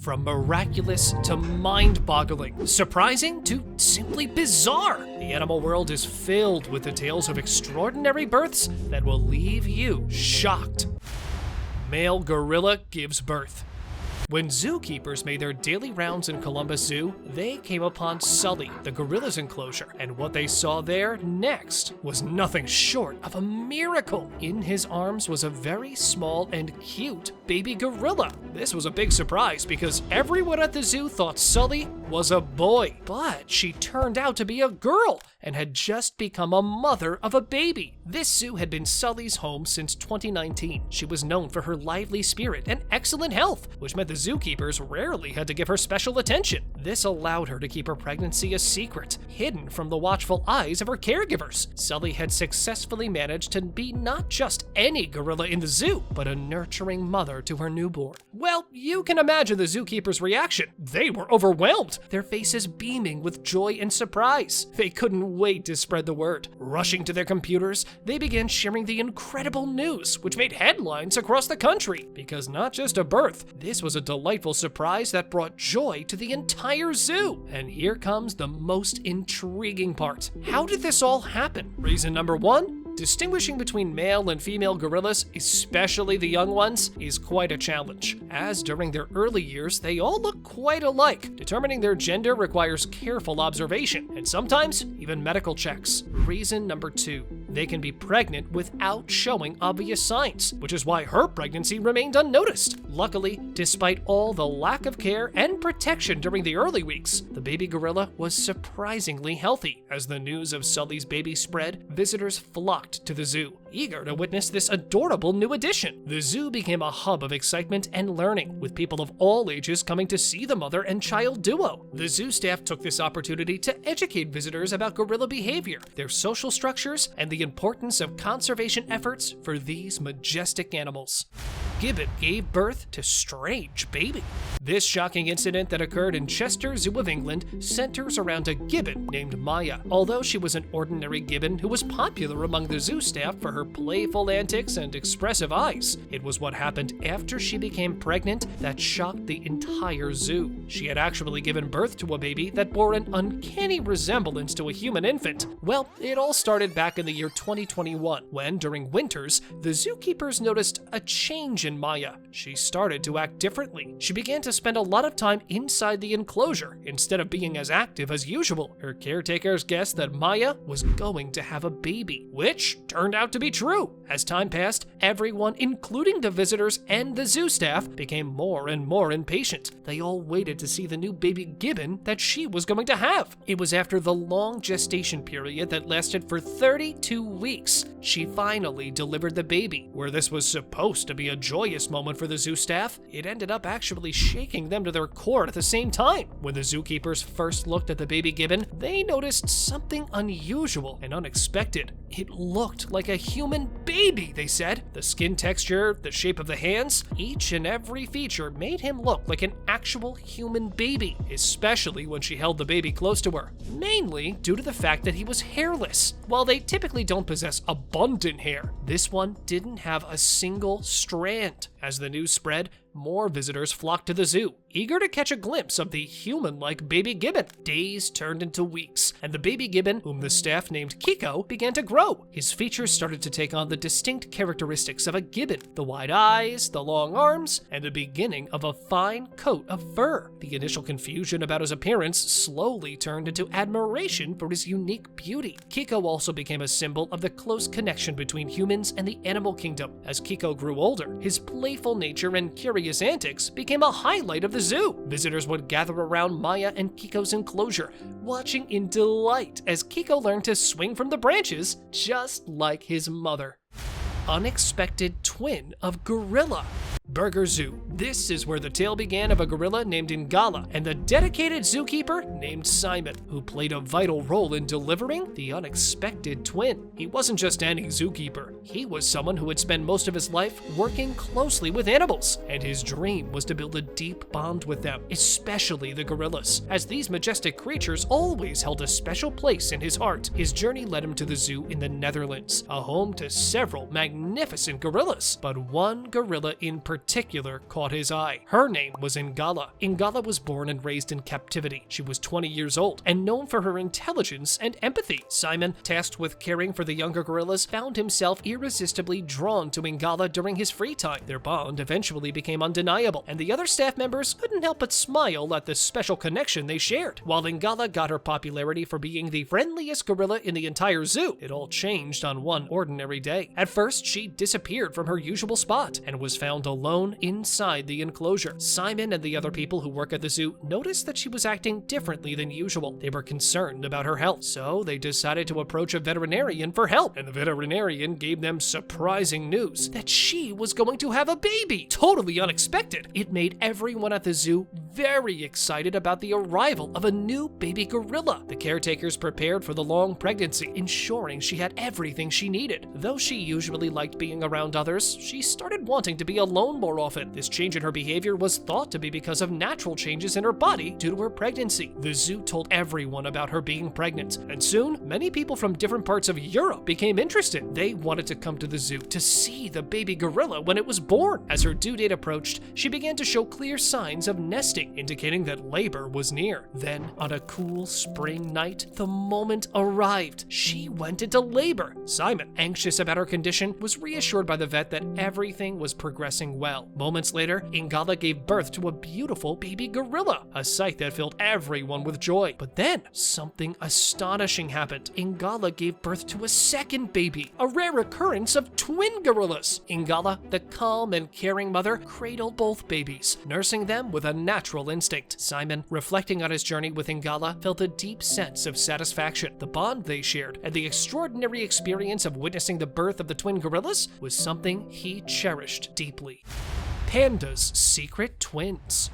From miraculous to mind-boggling, surprising to simply bizarre, the animal world is filled with the tales of extraordinary births that will leave you shocked. Male gorilla gives birth. When zookeepers made their daily rounds in Columbus Zoo, they came upon Sully, the gorilla's enclosure, and what they saw there next was nothing short of a miracle. In his arms was a very small and cute baby gorilla. This was a big surprise because everyone at the zoo thought Sully was a boy, but she turned out to be a girl and had just become a mother of a baby. This zoo had been Sully's home since 2019. She was known for her lively spirit and excellent health, which meant the zookeepers rarely had to give her special attention. This allowed her to keep her pregnancy a secret, hidden from the watchful eyes of her caregivers. Sully had successfully managed to be not just any gorilla in the zoo, but a nurturing mother to her newborn. Well, you can imagine the zookeepers' reaction. They were overwhelmed, their faces beaming with joy and surprise. They couldn't wait to spread the word. Rushing to their computers, they began sharing the incredible news, which made headlines across the country. Because not just a birth, this was a delightful surprise that brought joy to the entire zoo. And here comes the most intriguing part. How did this all happen? Reason number one, distinguishing between male and female gorillas, especially the young ones, is quite a challenge, as during their early years, they all look quite alike. Determining their gender requires careful observation, and sometimes even medical checks. Reason number two, they can be pregnant without showing obvious signs, which is why her pregnancy remained unnoticed. Luckily, despite all the lack of care and protection during the early weeks, the baby gorilla was surprisingly healthy. As the news of Sully's baby spread, visitors flocked to the zoo, eager to witness this adorable new addition. The zoo became a hub of excitement and learning, with people of all ages coming to see the mother and child duo. The zoo staff took this opportunity to educate visitors about gorilla behavior, their social structures, and the importance of conservation efforts for these majestic animals. Gibbon gave birth to strange baby. This shocking incident that occurred in Chester Zoo of England centers around a gibbon named Maya. Although she was an ordinary gibbon who was popular among the zoo staff for her playful antics and expressive eyes, it was what happened after she became pregnant that shocked the entire zoo. She had actually given birth to a baby that bore an uncanny resemblance to a human infant. Well, it all started back in the year 2021, when, during winters, the zookeepers noticed a change in Maya. She started to act differently. She began to spend a lot of time inside the enclosure instead of being as active as usual. Her caretakers guessed that Maya was going to have a baby, which turned out to be true. As time passed, everyone, including the visitors and the zoo staff, became more and more impatient. They all waited to see the new baby gibbon that she was going to have. It was after the long gestation period that lasted for 32 weeks. She finally delivered the baby. Where this was supposed to be a joyous moment for the zoo staff, it ended up actually shaking them to their core at the same time. When the zookeepers first looked at the baby gibbon, they noticed something unusual and unexpected. It looked like a human baby, they said. The skin texture, the shape of the hands, each and every feature made him look like an actual human baby, especially when she held the baby close to her, mainly due to the fact that he was hairless. While they typically don't possess abundant hair, this one didn't have a single strand. As the news spread, more visitors flocked to the zoo, eager to catch a glimpse of the human-like baby gibbon. Days turned into weeks, and the baby gibbon, whom the staff named Kiko, began to grow. His features started to take on the distinct characteristics of a gibbon: the wide eyes, the long arms, and the beginning of a fine coat of fur. The initial confusion about his appearance slowly turned into admiration for his unique beauty. Kiko also became a symbol of the close connection between humans and the animal kingdom. As Kiko grew older, his playful nature and curious antics became a highlight of the zoo. Visitors would gather around Maya and Kiko's enclosure, watching in delight as Kiko learned to swing from the branches just like his mother. Unexpected twin of gorilla. Burger Zoo. This is where the tale began of a gorilla named Ngala and the dedicated zookeeper named Simon, who played a vital role in delivering the unexpected twin. He wasn't just any zookeeper. He was someone who would spend most of his life working closely with animals, and his dream was to build a deep bond with them, especially the gorillas, as these majestic creatures always held a special place in his heart. His journey led him to the zoo in the Netherlands, a home to several magnificent gorillas, but one gorilla in particular particular caught his eye. Her name was Ingala. Ingala was born and raised in captivity. She was 20 years old and known for her intelligence and empathy. Simon, tasked with caring for the younger gorillas, found himself irresistibly drawn to Ingala during his free time. Their bond eventually became undeniable, and the other staff members couldn't help but smile at the special connection they shared. While Ingala got her popularity for being the friendliest gorilla in the entire zoo, it all changed on one ordinary day. At first, she disappeared from her usual spot and was found alone inside the enclosure. Simon and the other people who work at the zoo noticed that she was acting differently than usual. They were concerned about her health, so they decided to approach a veterinarian for help, and the veterinarian gave them surprising news that she was going to have a baby. Totally unexpected. It made everyone at the zoo very excited about the arrival of a new baby gorilla. The caretakers prepared for the long pregnancy, ensuring she had everything she needed. Though she usually liked being around others, she started wanting to be alone more often. This change in her behavior was thought to be because of natural changes in her body due to her pregnancy. The zoo told everyone about her being pregnant, and soon many people from different parts of Europe became interested. They wanted to come to the zoo to see the baby gorilla when it was born. As her due date approached, she began to show clear signs of nesting, indicating that labor was near. Then, on a cool spring night, the moment arrived. She went into labor. Simon, anxious about her condition, was reassured by the vet that everything was progressing well. Moments later, Ingala gave birth to a beautiful baby gorilla, a sight that filled everyone with joy. But then, something astonishing happened. Ingala gave birth to a second baby, a rare occurrence of twin gorillas. Ingala, the calm and caring mother, cradled both babies, nursing them with a natural instinct. Simon, reflecting on his journey with Ingala, felt a deep sense of satisfaction. The bond they shared and the extraordinary experience of witnessing the birth of the twin gorillas was something he cherished deeply. Pandas' secret twins.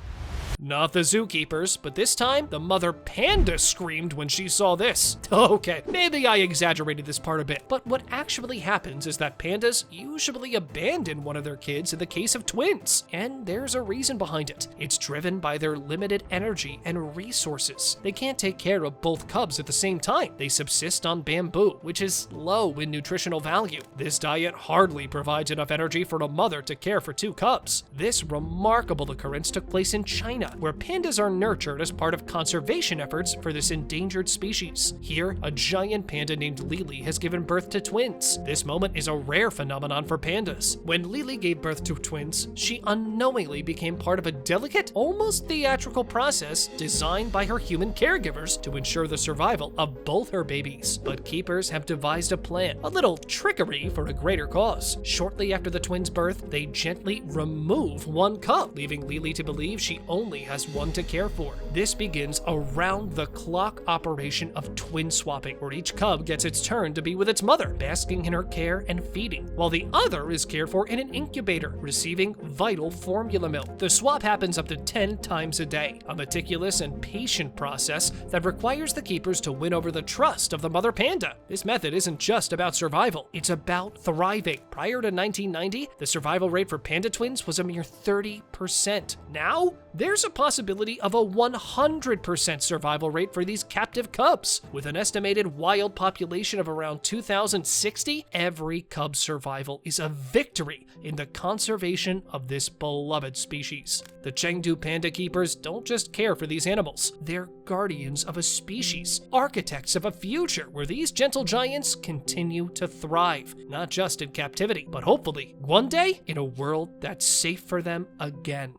Not the zookeepers, but this time, the mother panda screamed when she saw this. Okay, maybe I exaggerated this part a bit, but what actually happens is that pandas usually abandon one of their kids in the case of twins, and there's a reason behind it. It's driven by their limited energy and resources. They can't take care of both cubs at the same time. They subsist on bamboo, which is low in nutritional value. This diet hardly provides enough energy for a mother to care for two cubs. This remarkable occurrence took place in China, where pandas are nurtured as part of conservation efforts for this endangered species. Here, a giant panda named Lily has given birth to twins. This moment is a rare phenomenon for pandas. When Lily gave birth to twins, she unknowingly became part of a delicate, almost theatrical process designed by her human caregivers to ensure the survival of both her babies. But keepers have devised a plan, a little trickery for a greater cause. Shortly after the twins' birth, they gently remove one cub, leaving Lily to believe she only has one to care for. This begins a round-the-clock operation of twin swapping, where each cub gets its turn to be with its mother, basking in her care and feeding, while the other is cared for in an incubator, receiving vital formula milk. The swap happens up to 10 times a day, a meticulous and patient process that requires the keepers to win over the trust of the mother panda. This method isn't just about survival, it's about thriving. Prior to 1990, the survival rate for panda twins was a mere 30%. Now, there's a possibility of a 100% survival rate for these captive cubs. With an estimated wild population of around 2060, every cub's survival is a victory in the conservation of this beloved species. The Chengdu panda keepers don't just care for these animals, they're guardians of a species, architects of a future where these gentle giants continue to thrive, not just in captivity, but hopefully one day in a world that's safe for them again.